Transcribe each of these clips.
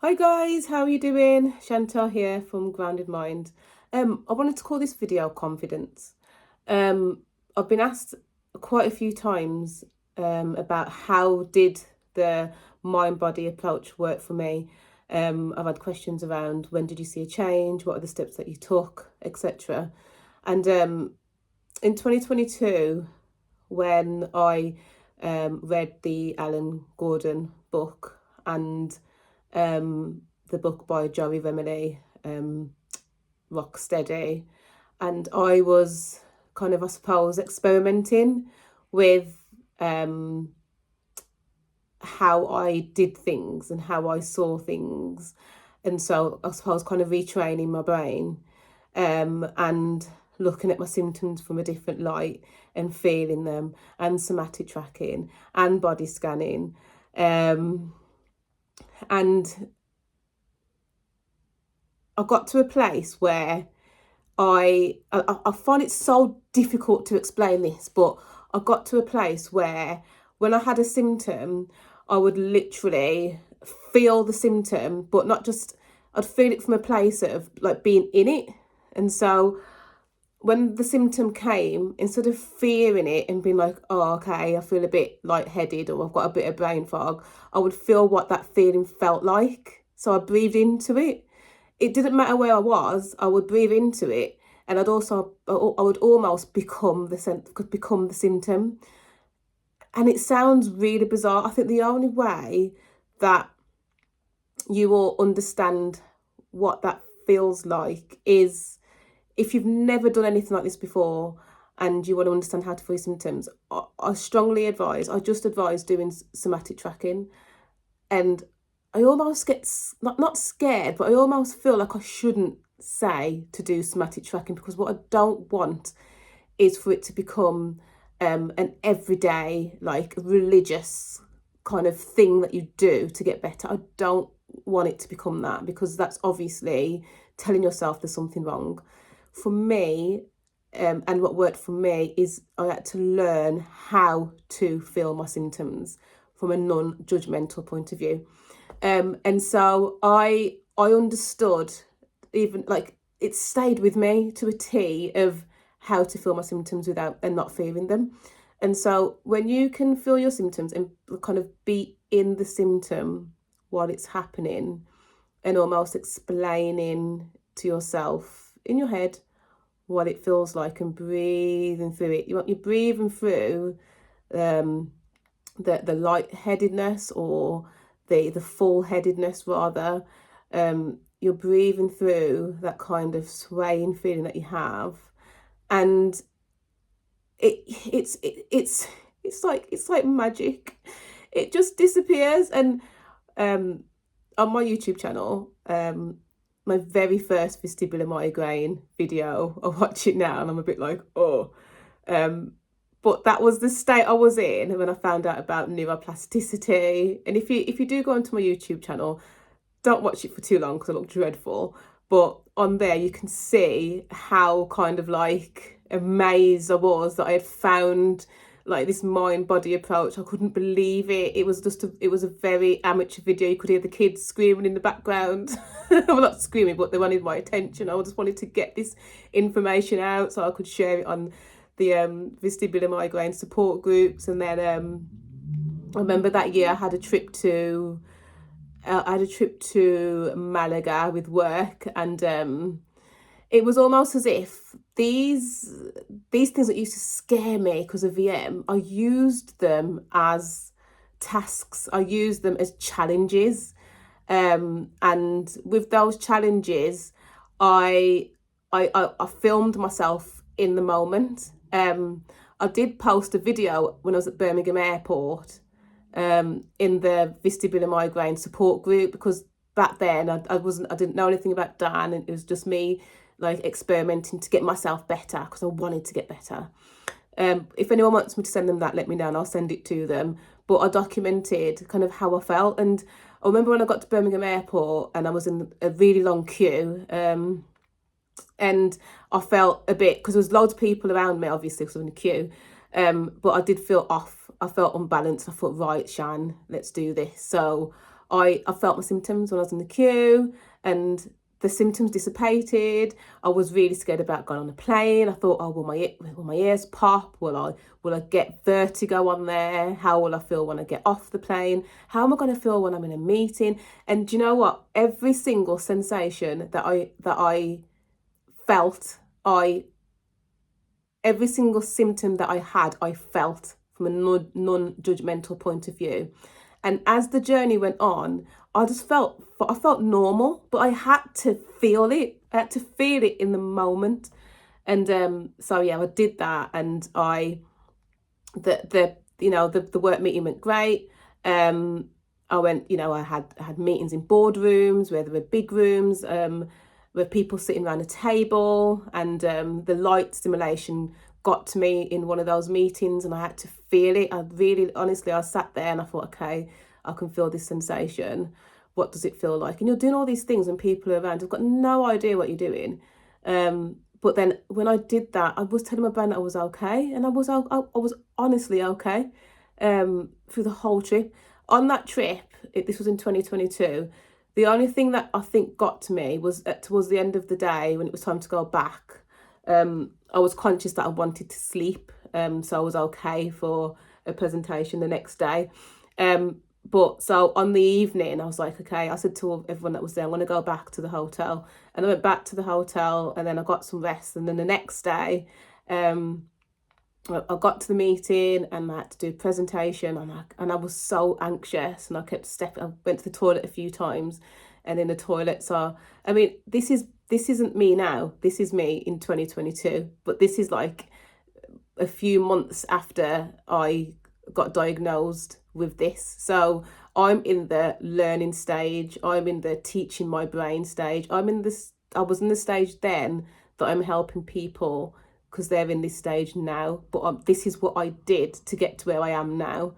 Hi guys, how are you doing? Chantal here from Grounded Mind. I wanted to call this video confidence. I've been asked quite a few times about how did the mind-body approach work for me. I've had questions around when did you see a change, what are the steps that you took, etc. And in 2022, when I read the Alan Gordon book and the book by Joey Remini, Rock Steady, and I was kind of, I suppose, experimenting with how I did things and how I saw things, and so I suppose kind of retraining my brain and looking at my symptoms from a different light and feeling them, and somatic tracking and body scanning, and I got to a place where I find it so difficult to explain this, but I got to a place where when I had a symptom, I would literally feel the symptom, but not just, I'd feel it from a place of like being in it. And so when the symptom came, instead of fearing it and being like, oh, okay, I feel a bit lightheaded or I've got a bit of brain fog, I would feel what that feeling felt like. So I breathed into it. It didn't matter where I was, I would breathe into it, and I would almost become the symptom. And it sounds really bizarre. I think the only way that you will understand what that feels like is if you've never done anything like this before and you want to understand how to feel symptoms. I just advise doing somatic tracking. And I almost get not scared, but I almost feel like I shouldn't say to do somatic tracking, because what I don't want is for it to become an everyday, like, religious kind of thing that you do to get better. I don't want it to become that, because that's obviously telling yourself there's something wrong. For me, and what worked for me is I had to learn how to feel my symptoms from a non-judgmental point of view. And so I understood, even like, it stayed with me to a T of how to feel my symptoms without and not fearing them. And so when you can feel your symptoms and kind of be in the symptom while it's happening, and almost explaining to yourself in your head what it feels like and breathing through it. You're breathing through the lightheadedness, or the full-headedness rather. You're breathing through that kind of swaying feeling that you have, and it's like magic. It just disappears. And on my YouTube channel, my very first vestibular migraine video, I watch it now and I'm a bit like, oh. But that was the state I was in when I found out about neuroplasticity. And if you do go onto my YouTube channel, don't watch it for too long because I look dreadful. But on there you can see how kind of like amazed I was that I had found like this mind-body approach. I couldn't believe it. It was a very amateur video. You could hear the kids screaming in the background. Well, not screaming, but they wanted my attention. I just wanted to get this information out so I could share it on the vestibular migraine support groups. And then I remember that year I had a trip to Malaga with work, and it was almost as if these things that used to scare me because of VM, I used them as tasks. I used them as challenges, and with those challenges, I filmed myself in the moment. I did post a video when I was at Birmingham Airport in the vestibular migraine support group, because back then I didn't know anything about Dan, and it was just me like experimenting to get myself better because I wanted to get better. If anyone wants me to send them that, let me know and I'll send it to them. But I documented kind of how I felt. And I remember when I got to Birmingham Airport and I was in a really long queue, and I felt a bit, because there was loads of people around me, obviously, because I was in a queue, but I did feel off. I felt unbalanced. I thought, right, Shan, let's do this. So I felt my symptoms when I was in the queue, and the symptoms dissipated. I was really scared about going on a plane. I thought, oh, will my ears pop? Will I get vertigo on there? How will I feel when I get off the plane? How am I going to feel when I'm in a meeting? And do you know what? Every single sensation that I felt, every single symptom that I had, I felt from a non-judgmental point of view. And as the journey went on, I felt normal, but I had to feel it. I had to feel it in the moment. And so yeah, I did that, and the work meeting went great. I went, I had meetings in boardrooms where there were big rooms, with people sitting around a table, and the light stimulation got to me in one of those meetings, and I had to feel it. I sat there and I thought, okay, I can feel this sensation. What does it feel like? And you're doing all these things and people are around, I've got no idea what you're doing. But then when I did that, I was telling my brain that I was okay, and I was honestly okay through the whole trip. On that trip, this was in 2022, the only thing that I think got to me was towards the end of the day when it was time to go back. I was conscious that I wanted to sleep, so I was okay for a presentation the next day. But so on the evening, I was like, okay, I said to everyone that was there, I'm going to go back to the hotel. And I went back to the hotel, and then I got some rest. And then the next day, I got to the meeting and I had to do a presentation, and I was so anxious, and I kept stepping. I went to the toilet a few times, and in the toilet. So I mean, this isn't me now. This is me in 2022. But this is like a few months after I got diagnosed with this. So I'm in the learning stage. I'm in the teaching my brain stage. I was in the stage then that I'm helping people because they're in this stage now. But this is what I did to get to where I am now.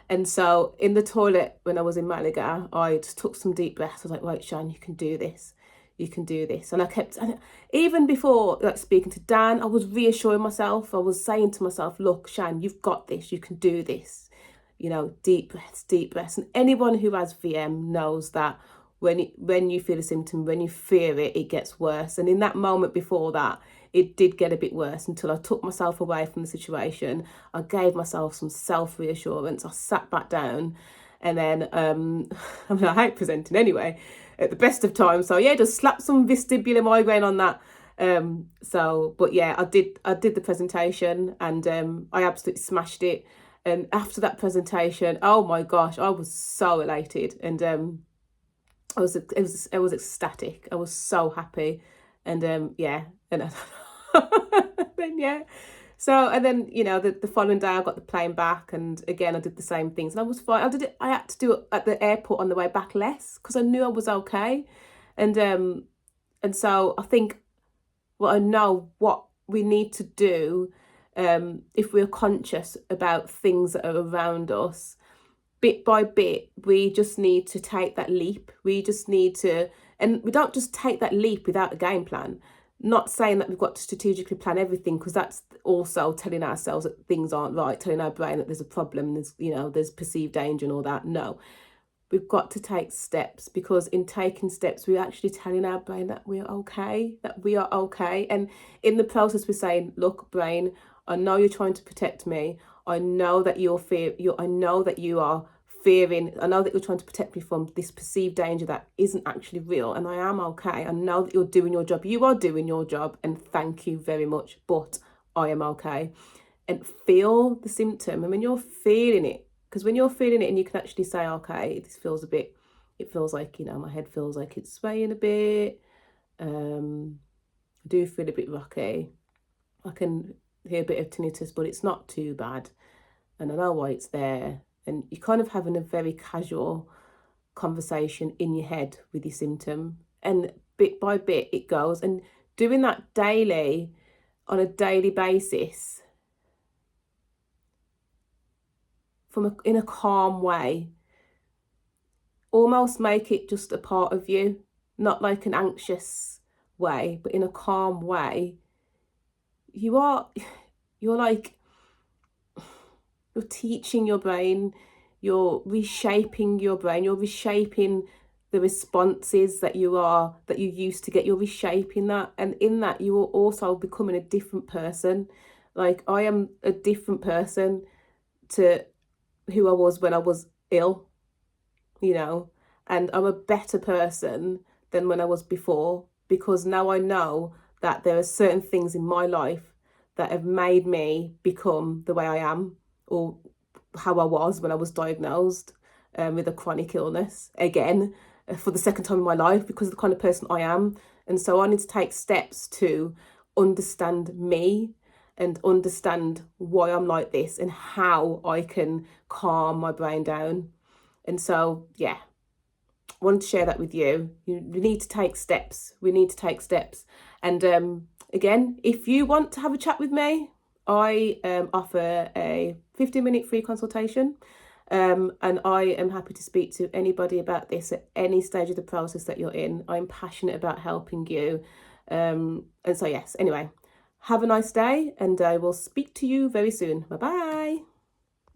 And so in the toilet when I was in Malaga, I just took some deep breaths. I was like, right, Shan, you can do this. You can do this. And even before speaking to Dan, I was reassuring myself. I was saying to myself, look, Shan, you've got this. You can do this. Deep breaths. And anyone who has VM knows that when you feel a symptom, when you fear it, it gets worse. And in that moment before that, it did get a bit worse until I took myself away from the situation. I gave myself some self-reassurance. I sat back down, and then, I hate presenting anyway, at the best of times. So yeah, just slap some vestibular migraine on that. But yeah, I did the presentation, and I absolutely smashed it. And after that presentation, oh my gosh, I was so elated, and I was ecstatic. I was so happy, and then yeah. So and then the following day I got the plane back, and again I did the same things, and I was fine. I had to do it at the airport on the way back less because I knew I was okay, and so I think I know what we need to do if we're conscious about things that are around us. Bit by bit, we just need to take that leap. We just need to, and we don't just take that leap without a game plan. Not saying that we've got to strategically plan everything, because that's also telling ourselves that things aren't right, telling our brain that there's a problem, there's perceived danger and all that. No, we've got to take steps, because in taking steps, we're actually telling our brain that we are okay. And in the process, we're saying, look, brain, I know you're trying to protect me. I know that I know that you are fearing. I know that you're trying to protect me from this perceived danger that isn't actually real, and I am okay. I know that you're doing your job. You are doing your job, and thank you very much. But I am okay. And feel the symptom. And when you're feeling it, because when you're feeling it and you can actually say, okay, it feels like, my head feels like it's swaying a bit. I do feel a bit rocky. I can hear a bit of tinnitus, but it's not too bad. And I know why it's there. And you're kind of having a very casual conversation in your head with your symptom. And bit by bit it goes. And doing that daily, on a daily basis, in a calm way, almost make it just a part of you, not like an anxious way, but in a calm way. You're teaching your brain, you're reshaping your brain, you're reshaping the responses that you used to get, you're reshaping that, and in that you are also becoming a different person. Like, I am a different person to who I was when I was ill, you know, and I'm a better person than when I was before, because now I know that there are certain things in my life that have made me become the way I am, or how I was when I was diagnosed with a chronic illness again, for the second time in my life, because of the kind of person I am. And so I need to take steps to understand me and understand why I'm like this and how I can calm my brain down. And so, yeah, I wanted to share that with you. You need to take steps. We need to take steps. And again, if you want to have a chat with me, I offer a 15-minute free consultation. And I am happy to speak to anybody about this at any stage of the process that you're in. I'm passionate about helping you. And so, yes, anyway, have a nice day, and I will speak to you very soon. Bye-bye.